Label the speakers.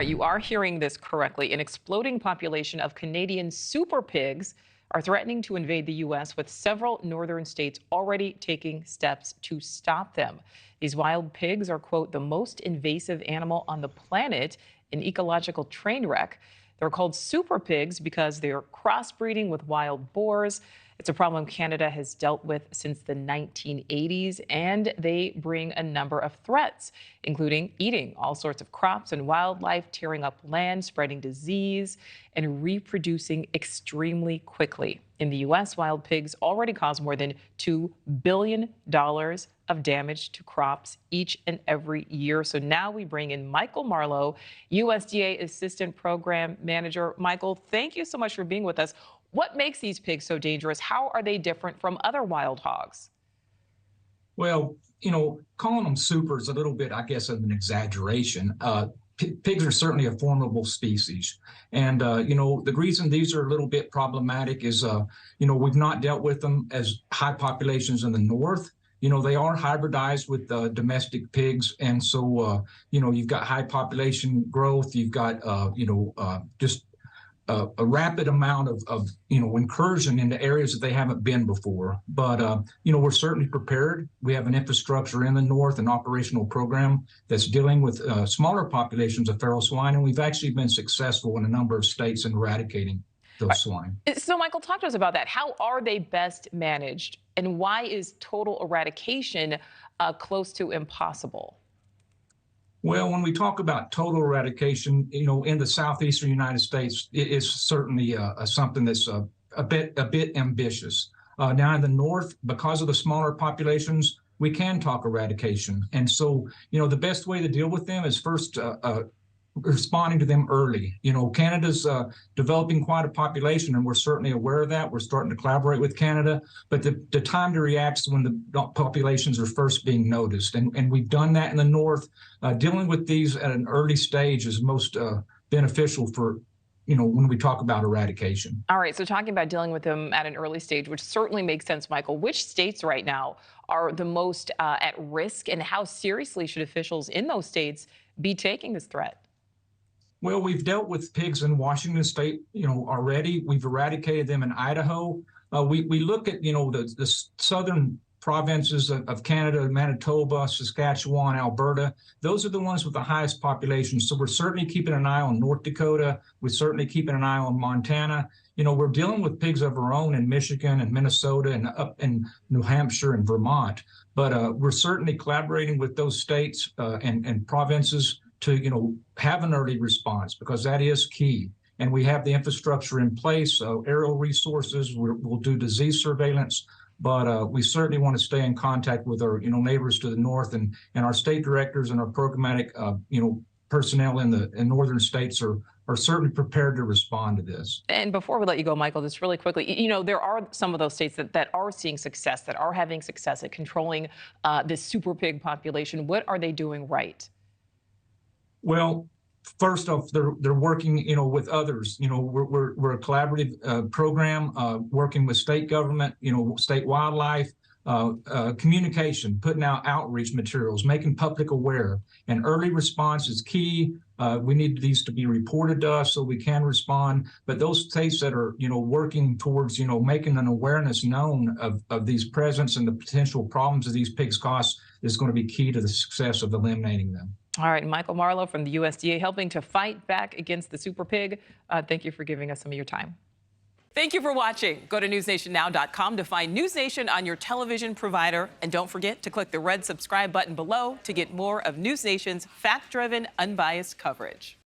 Speaker 1: You are hearing this correctly. An exploding population of Canadian super pigs are threatening to invade the U.S., with several northern states already taking steps to stop them. These wild pigs are, quote, the most invasive animal on the planet, an ecological train wreck. They're called super pigs because they are crossbreeding with wild boars. It's a problem Canada has dealt with since the 1980s, and they bring a number of threats, including eating all sorts of crops and wildlife, tearing up land, spreading disease, and reproducing extremely quickly. In the U.S., wild pigs already cause more than $2 billion of damage to crops each and every year. So now we bring in Michael Marlow, USDA Assistant Program Manager. Michael, thank you so much for being with us. What makes these pigs so dangerous? How are they different from other wild hogs?
Speaker 2: Well, calling them super is a little bit, I guess, of an exaggeration. Pigs are certainly a formidable species. And, the reason these are a little bit problematic is, we've not dealt with them as high populations in the north. They are hybridized with domestic pigs. And so, you've got high population growth. You've got, just a rapid amount of incursion into areas that they haven't been before. But, we're certainly prepared. We have an infrastructure in the north, an operational program that's dealing with smaller populations of feral swine. And we've actually been successful in a number of states in eradicating those swine.
Speaker 1: So, Michael, talk to us about that. How are they best managed? And why is total eradication close to impossible?
Speaker 2: Well, when we talk about total eradication, in the southeastern United States, it is certainly something that's a bit ambitious. Now in the north, because of the smaller populations, we can talk eradication. And so, the best way to deal with them is first responding to them early. Canada's developing quite a population, and we're certainly aware of that. We're starting to collaborate with Canada, but the time to react is when the populations are first being noticed. And we've done that in the north. Dealing with these at an early stage is most beneficial for, when we talk about eradication.
Speaker 1: All right, so talking about dealing with them at an early stage, which certainly makes sense, Michael, which states right now are the most at risk, and how seriously should officials in those states be taking this threat?
Speaker 2: Well, we've dealt with pigs in Washington state, already. We've eradicated them in Idaho. We look at, the southern provinces of Canada, Manitoba, Saskatchewan, Alberta. Those are the ones with the highest population. So we're certainly keeping an eye on North Dakota. We're certainly keeping an eye on Montana. We're dealing with pigs of our own in Michigan and Minnesota and up in New Hampshire and Vermont. But we're certainly collaborating with those states and provinces to, have an early response, because that is key. And we have the infrastructure in place, aerial resources, we'll do disease surveillance, but we certainly want to stay in contact with our, neighbors to the north, and our state directors and our programmatic, personnel in northern states are certainly prepared to respond to this.
Speaker 1: And before we let you go, Michael, just really quickly, there are some of those states that are seeing success, that are having success at controlling this super pig population. What are they doing right?
Speaker 2: Well, first off, they're working, with others. We're a collaborative program, working with state government, state wildlife, communication, putting out outreach materials, making public aware, and early response is key. We need these to be reported to us so we can respond. But those states that are, working towards, making an awareness known of these presence and the potential problems of these pigs cause is going to be key to the success of eliminating them.
Speaker 1: All right, Michael Marlow from the USDA, helping to fight back against the super pig. Thank you for giving us some of your time. Thank you for watching. Go to newsnationnow.com to find News Nation on your television provider. And don't forget to click the red subscribe button below to get more of News Nation's fact-driven, unbiased coverage.